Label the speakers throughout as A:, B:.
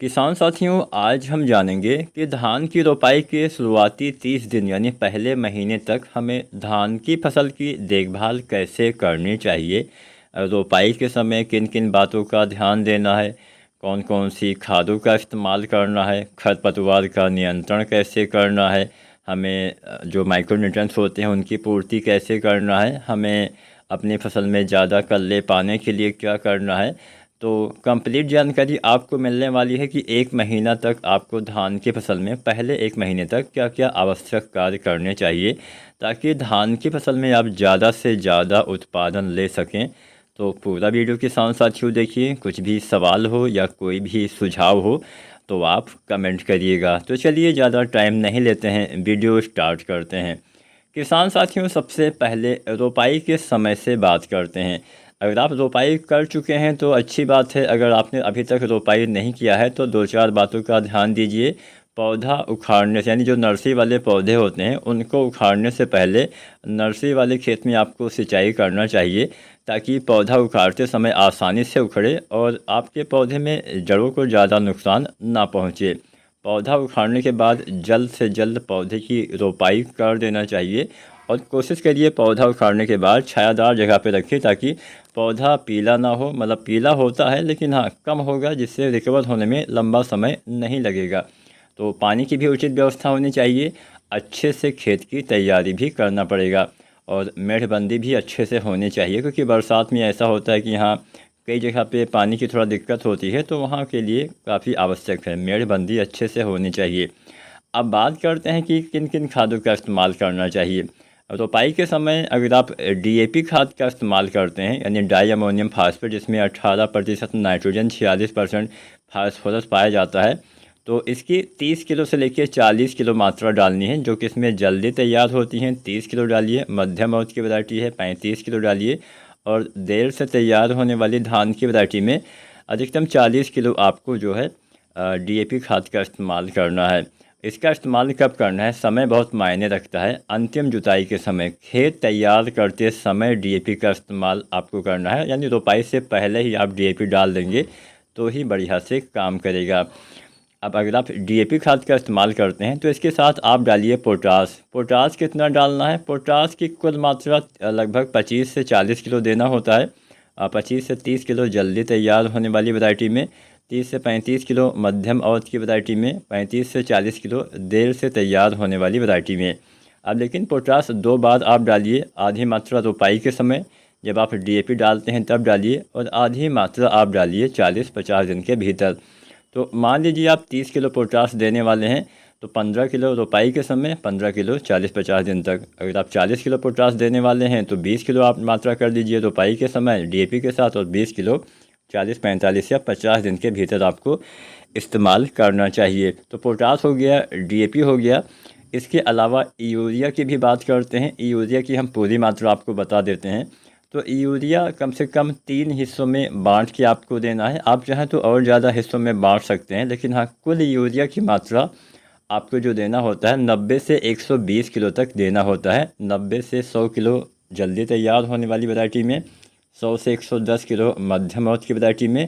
A: किसान साथियों, आज हम जानेंगे कि धान की रोपाई के शुरुआती 30 दिन यानी पहले महीने तक हमें धान की फसल की देखभाल कैसे करनी चाहिए। रोपाई के समय किन किन बातों का ध्यान देना है, कौन कौन सी खादों का इस्तेमाल करना है, खरपतवार का नियंत्रण कैसे करना है, हमें जो माइक्रोन्यूट्रिएंट्स होते हैं उनकी पूर्ति कैसे करना है, हमें अपनी फसल में ज़्यादा कल्ले पाने के लिए क्या करना है। तो कंप्लीट जानकारी आपको मिलने वाली है कि एक महीना तक आपको धान की फसल में पहले एक महीने तक क्या क्या आवश्यक कार्य करने चाहिए ताकि धान की फसल में आप ज़्यादा से ज़्यादा उत्पादन ले सकें। तो पूरा वीडियो किसान साथियों देखिए। कुछ भी सवाल हो या कोई भी सुझाव हो तो आप कमेंट करिएगा। तो चलिए ज़्यादा टाइम नहीं लेते हैं, वीडियो स्टार्ट करते हैं। किसान साथियों, सबसे पहले रोपाई के समय से बात करते हैं। अगर आप रोपाई कर चुके हैं तो अच्छी बात है। अगर आपने अभी तक रोपाई नहीं किया है तो दो चार बातों का ध्यान दीजिए। पौधा उखाड़ने से यानी जो नर्सरी वाले पौधे होते हैं उनको उखाड़ने से पहले नर्सरी वाले खेत में आपको सिंचाई करना चाहिए ताकि पौधा उखाड़ते समय आसानी से उखड़े और आपके पौधे में जड़ों को ज़्यादा नुकसान ना पहुँचे। पौधा उखाड़ने के बाद जल्द से जल्द पौधे की रोपाई कर देना चाहिए और कोशिश करिए पौधा उखाड़ने के बाद छायादार जगह पर रखिए ताकि पौधा पीला ना हो। मतलब पीला होता है लेकिन हाँ कम होगा, जिससे रिकवर होने में लंबा समय नहीं लगेगा। तो पानी की भी उचित व्यवस्था होनी चाहिए। अच्छे से खेत की तैयारी भी करना पड़ेगा और मेढ़बंदी भी अच्छे से होनी चाहिए, क्योंकि बरसात में ऐसा होता है कि यहाँ कई जगह पे पानी की थोड़ा दिक्कत होती है, तो वहाँ के लिए काफ़ी आवश्यक है। मेढ़बंदी अच्छे से होनी चाहिए। अब बात करते हैं कि किन किन खादों का इस्तेमाल करना चाहिए। रोपाई के समय अगर आप डीएपी खाद का इस्तेमाल करते हैं यानी डाई अमोनियम फास्फेट, जिसमें 18% नाइट्रोजन 46% फास्फोरस पाया जाता है, तो इसकी 30 किलो से लेकर 40 किलो मात्रा डालनी है। जो कि इसमें जल्दी तैयार होती हैं 30 किलो डालिए, मध्यम अवधि की वैरायटी है 35 किलो डालिए, और देर से तैयार होने वाली धान की वैरायटी में अधिकतम 40 किलो आपको जो है डीएपी खाद का इस्तेमाल करना है। इसका इस्तेमाल कब करना है, समय बहुत मायने रखता है। अंतिम जुताई के समय, खेत तैयार करते समय डीएपी का इस्तेमाल आपको करना है, यानी रोपाई से पहले ही आप डीएपी डाल देंगे तो ही बढ़िया से काम करेगा। अब अगर आप डीएपी खाद का इस्तेमाल करते हैं तो इसके साथ आप डालिए पोटास। पोटास कितना डालना है, पोटास की कुल मात्रा लगभग 25 से 40 किलो देना होता है। 25 से 30 किलो जल्दी तैयार होने वाली वैरायटी में, 30 से 35 किलो मध्यम अवधि की वैरायटी में, 35 से 40 किलो देर से तैयार होने वाली वैरायटी में। अब लेकिन पोटास 2 बार आप डालिए। आधी मात्रा रोपाई के समय जब आप डीएपी डालते हैं तब डालिए, और आधी मात्रा आप डालिए 40-50 दिन के भीतर। तो मान लीजिए आप 30 किलो पोटास देने वाले हैं तो 15 किलो रोपाई के समय, 15 किलो 40-50 दिन तक। अगर आप 40 किलो पोटास देने वाले हैं तो 20 किलो आप मात्रा कर दीजिए रोपाई के समय डीएपी के साथ, और 20 किलो 40-45 या 50 दिन के भीतर आपको इस्तेमाल करना चाहिए। तो पोटास हो गया, डीएपी हो गया। इसके अलावा यूरिया की भी बात करते हैं। यूरिया की हम पूरी मात्रा आपको बता देते हैं। तो यूरिया कम से कम 3 हिस्सों में बांट के आपको देना है। आप चाहें तो और ज़्यादा हिस्सों में बांट सकते हैं, लेकिन हाँ कुल यूरिया की मात्रा आपको जो देना होता है 90 से 120 किलो तक देना होता है। 90 से 100 किलो जल्दी तैयार होने वाली वैरायटी में, 100 से 110 किलो मध्यम अवधि की वैरायटी में,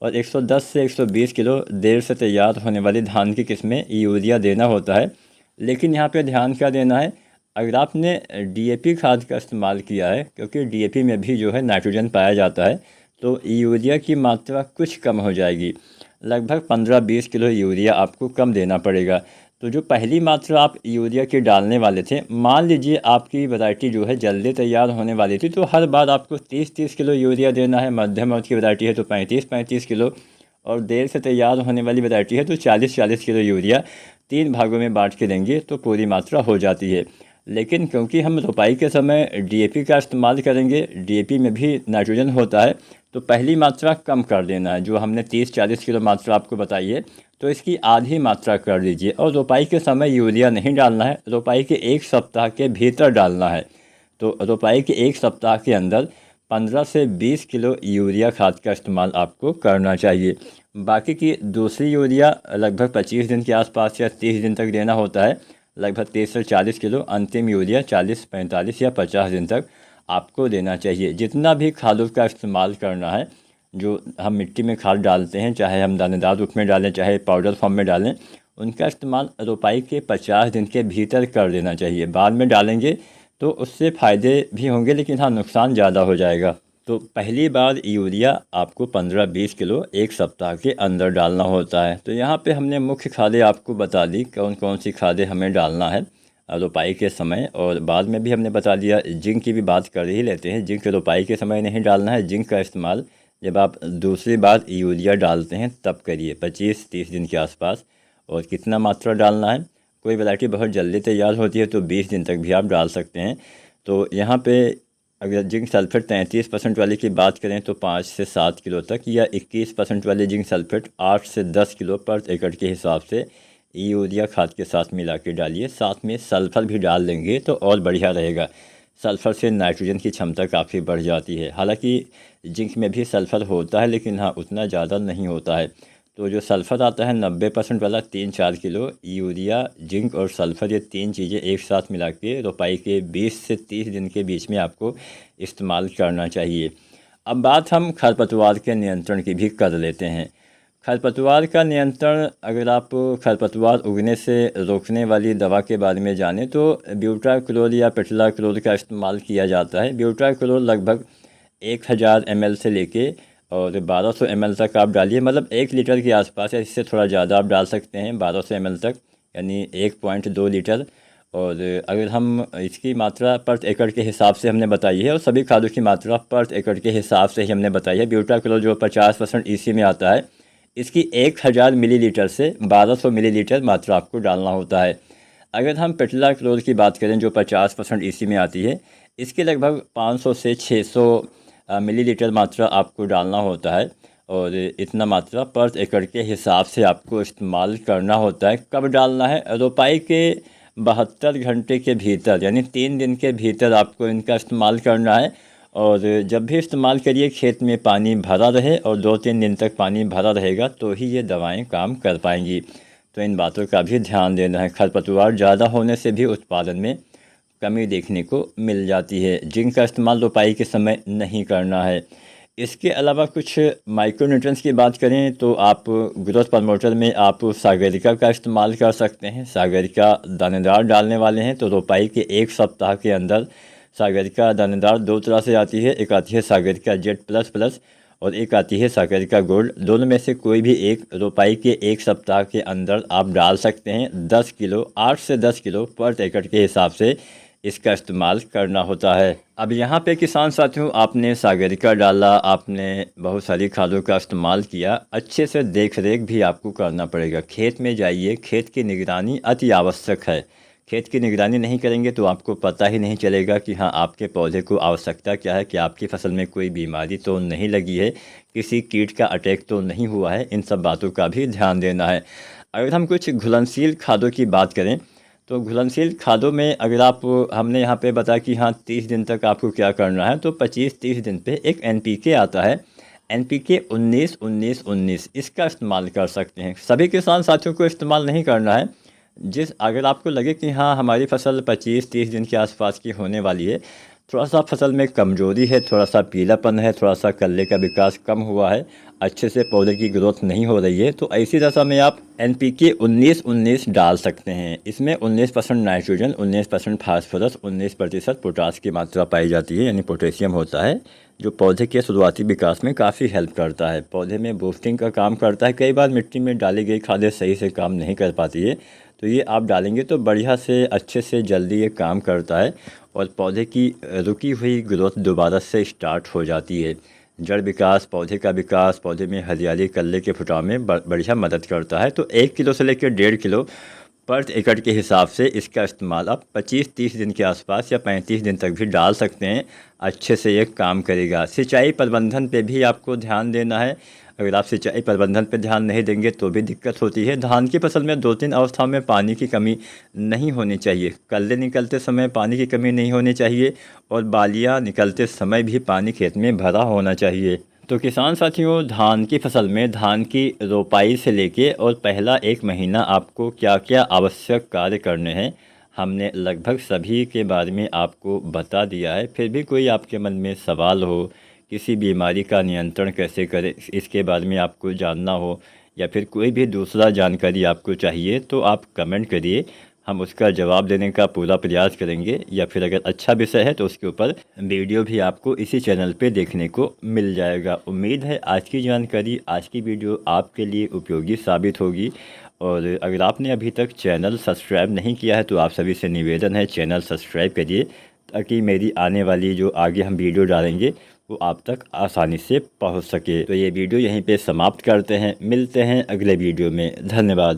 A: और 110 से 120 किलो देर से तैयार होने वाली धान की किस्म में यूरिया देना होता है। लेकिन यहाँ पे ध्यान क्या देना है, अगर आपने डीएपी खाद का इस्तेमाल किया है, क्योंकि डीएपी में भी जो है नाइट्रोजन पाया जाता है, तो यूरिया की मात्रा कुछ कम हो जाएगी। लगभग 15-20 किलो यूरिया आपको कम देना पड़ेगा। तो जो पहली मात्रा आप यूरिया की डालने वाले थे, मान लीजिए आपकी वैरायटी जो है जल्दी तैयार होने वाली थी, तो हर बार आपको 30-30 किलो यूरिया देना है। मध्यम अवधि की वैरायटी है तो 35-35 किलो, और देर से तैयार होने वाली वैरायटी है तो 40-40 किलो यूरिया 3 भागों में बांट के देंगे तो पूरी मात्रा हो जाती है। लेकिन क्योंकि हम रोपाई के समय डीएपी का इस्तेमाल करेंगे, डीएपी में भी नाइट्रोजन होता है, तो पहली मात्रा कम कर देना है। जो हमने 30-40 किलो मात्रा आपको बताई है तो इसकी आधी मात्रा कर दीजिए। और रोपाई के समय यूरिया नहीं डालना है, रोपाई के 1 सप्ताह के भीतर डालना है। तो रोपाई के 1 सप्ताह के अंदर 15 से 20 किलो यूरिया खाद का इस्तेमाल आपको करना चाहिए। बाकी की दूसरी यूरिया लगभग 25 दिन के आसपास या 30 दिन तक देना होता है। लगभग 30 से 40 किलो अंतिम यूरिया 40-45 या 50 दिन तक आपको देना चाहिए। जितना भी खादों का इस्तेमाल करना है, जो हम मिट्टी में खाद डालते हैं, चाहे हम दानेदार रूप में डालें चाहे पाउडर फॉर्म में डालें, उनका इस्तेमाल रोपाई के 50 दिन के भीतर कर देना चाहिए। बाद में डालेंगे तो उससे फ़ायदे भी होंगे, लेकिन हाँ नुकसान ज़्यादा हो जाएगा। तो पहली बार यूरिया आपको 15-20 किलो एक सप्ताह के अंदर डालना होता है। तो यहाँ पे हमने मुख्य खादें आपको बता दी कौन कौन सी खादें हमें डालना है रोपाई के समय, और बाद में भी हमने बता दिया। जिंक की भी बात कर ही लेते हैं। जिंक रोपाई के समय नहीं डालना है। जिंक का इस्तेमाल जब आप दूसरी बार यूरिया डालते हैं तब करिए, 25-30 दिन के आसपास। और कितना मात्रा डालना है, कोई वैरायटी बहुत जल्दी तैयार होती है तो 20 दिन तक भी आप डाल सकते हैं। तो यहाँ पे अगर जिंक सल्फेट 33% वाली की बात करें तो 5 से 7 किलो तक, या 21% वाले जिंक सल्फेट 8 से 10 किलो पर एकड़ के हिसाब से यूरिया खाद के साथ मिला के डालिए। साथ में सल्फ़र भी डाल देंगे तो और बढ़िया रहेगा। सल्फ़र से नाइट्रोजन की क्षमता काफ़ी बढ़ जाती है। हालांकि जिंक में भी सल्फ़र होता है, लेकिन हाँ उतना ज़्यादा नहीं होता है। तो जो सल्फ़र आता है 90% वाला, 3-4 किलो यूरिया, जिंक और सल्फ़र, ये 3 चीज़ें एक साथ मिला के रोपाई के 20 से 30 दिन के बीच में आपको इस्तेमाल करना चाहिए। अब बात हम खरपतवार के नियंत्रण की भी कर लेते हैं। खरपतवार का नियंत्रण, अगर आप खरपतवार उगने से रोकने वाली दवा के बारे में जानें तो ब्यूटाक्लोर या पेट्लाक्लोर का इस्तेमाल किया जाता है। ब्यूटाक्लोर लगभग 1000 ml से लेके और 1200 ml तक आप डालिए, मतलब 1 लीटर के आसपास या इससे थोड़ा ज़्यादा आप डाल सकते हैं, 1200 ml तक, यानी 1.2 लीटर। और अगर हम इसकी मात्रा पर एकड़ के हिसाब से हमने बताई है, और सभी खादों की मात्रा पर एकड़ के हिसाब से ही हमने बताई है। ब्यूटाक्लोर जो 50% EC में आता है, इसकी 1000 मिलीलीटर से 1200 मिलीलीटर मात्रा आपको डालना होता है। अगर हम पेट्लाक्लोर की बात करें जो 50% EC में आती है, इसके लगभग 500 से 600 मिलीलीटर मात्रा आपको डालना होता है। और इतना मात्रा पर एकड़ के हिसाब से आपको इस्तेमाल करना होता है। कब डालना है, रोपाई के 72 घंटे के भीतर, यानी 3 दिन के भीतर आपको इनका इस्तेमाल करना है। और जब भी इस्तेमाल करिए खेत में पानी भरा रहे, और 2-3 दिन तक पानी भरा रहेगा तो ही ये दवाएं काम कर पाएंगी। तो इन बातों का भी ध्यान देना है। खरपतवार ज़्यादा होने से भी उत्पादन में कमी देखने को मिल जाती है। जिंक का इस्तेमाल रोपाई के समय नहीं करना है। इसके अलावा कुछ माइक्रोन्यूट्रिएंट्स की बात करें तो आप ग्रोथ प्रमोटर में आप सागरिका का इस्तेमाल कर सकते हैं। सागरिका दानेदार डालने वाले हैं तो रोपाई के 1 सप्ताह के अंदर सागरिका दानेदार 2 तरह से आती है। एक आती है सागरिका Z++ और एक आती है सागरिका गोल्ड। दोनों में से कोई भी एक रोपाई के 1 सप्ताह के अंदर आप डाल सकते हैं। 10 किलो, 8 से 10 किलो पर एकड़ के हिसाब से इसका इस्तेमाल करना होता है। अब यहाँ पे किसान साथियों, आपने सागरिका डाला, आपने बहुत सारी खादों का इस्तेमाल किया, अच्छे से देख रेख भी आपको करना पड़ेगा। खेत में जाइए, खेत की निगरानी अति आवश्यक है। खेत की निगरानी नहीं करेंगे तो आपको पता ही नहीं चलेगा कि हाँ आपके पौधे को आवश्यकता क्या है, कि आपकी फसल में कोई बीमारी तो नहीं लगी है, किसी कीट का अटैक तो नहीं हुआ है। इन सब बातों का भी ध्यान देना है। अगर हम कुछ घुलनशील खादों की बात करें तो घुलनशील खादों में अगर आप, हमने यहाँ पे बताया कि हाँ 30 दिन तक आपको क्या करना है, तो 25-30 दिन पे एक NPK आता है, NPK 19-19-19, इसका इस्तेमाल कर सकते हैं। सभी किसान साथियों को इस्तेमाल नहीं करना है। अगर आपको लगे कि हाँ हमारी फसल 25-30 दिन के आसपास की होने वाली है, थोड़ा सा फसल में कमजोरी है, थोड़ा सा पीलापन है, थोड़ा सा कल्ले का विकास कम हुआ है, अच्छे से पौधे की ग्रोथ नहीं हो रही है, तो ऐसी दशा में आप NPK 19-19 डाल सकते हैं। इसमें 19% नाइट्रोजन, 19% फास्फोरस, 19% पोटास की मात्रा पाई जाती है, यानी पोटेशियम होता है, जो पौधे के शुरुआती विकास में काफ़ी हेल्प करता है, पौधे में बूस्टिंग का काम करता है। कई बार मिट्टी में डाली गई खादें सही से काम नहीं कर पाती है, तो ये आप डालेंगे तो बढ़िया से अच्छे से जल्दी ये काम करता है और पौधे की रुकी हुई ग्रोथ दोबारा से स्टार्ट हो जाती है। जड़ विकास, पौधे का विकास, पौधे में हरियाली, कल्ले के फुटाव में बढ़िया मदद करता है। तो 1 किलो से लेकर 1.5 किलो पर एकड़ के हिसाब से इसका इस्तेमाल आप 25-30 दिन के आसपास या 35 दिन तक भी डाल सकते हैं। अच्छे से ये काम करेगा। सिंचाई प्रबंधन पे भी आपको ध्यान देना है। अगर आप सिंचाई प्रबंधन पे ध्यान नहीं देंगे तो भी दिक्कत होती है। धान की फसल में 2-3 अवस्थाओं में पानी की कमी नहीं होनी चाहिए। कल्ले निकलते समय पानी की कमी नहीं होनी चाहिए और बालियाँ निकलते समय भी पानी खेत में भरा होना चाहिए। तो किसान साथियों, धान की फसल में धान की रोपाई से लेके और पहला 1 महीना आपको क्या क्या आवश्यक कार्य करने हैं, हमने लगभग सभी के बारे में आपको बता दिया है। फिर भी कोई आपके मन में सवाल हो, किसी बीमारी का नियंत्रण कैसे करें इसके बारे में आपको जानना हो या फिर कोई भी दूसरा जानकारी आपको चाहिए तो आप कमेंट करिए, हम उसका जवाब देने का पूरा प्रयास करेंगे। या फिर अगर अच्छा विषय है तो उसके ऊपर वीडियो भी आपको इसी चैनल पे देखने को मिल जाएगा। उम्मीद है आज की जानकारी, आज की वीडियो आपके लिए उपयोगी साबित होगी। और अगर आपने अभी तक चैनल सब्सक्राइब नहीं किया है तो आप सभी से निवेदन है चैनल सब्सक्राइब करिए, ताकि मेरी आने वाली जो आगे हम वीडियो डालेंगे वो आप तक आसानी से पहुंच सके। तो ये वीडियो यहीं पे समाप्त करते हैं, मिलते हैं अगले वीडियो में। धन्यवाद।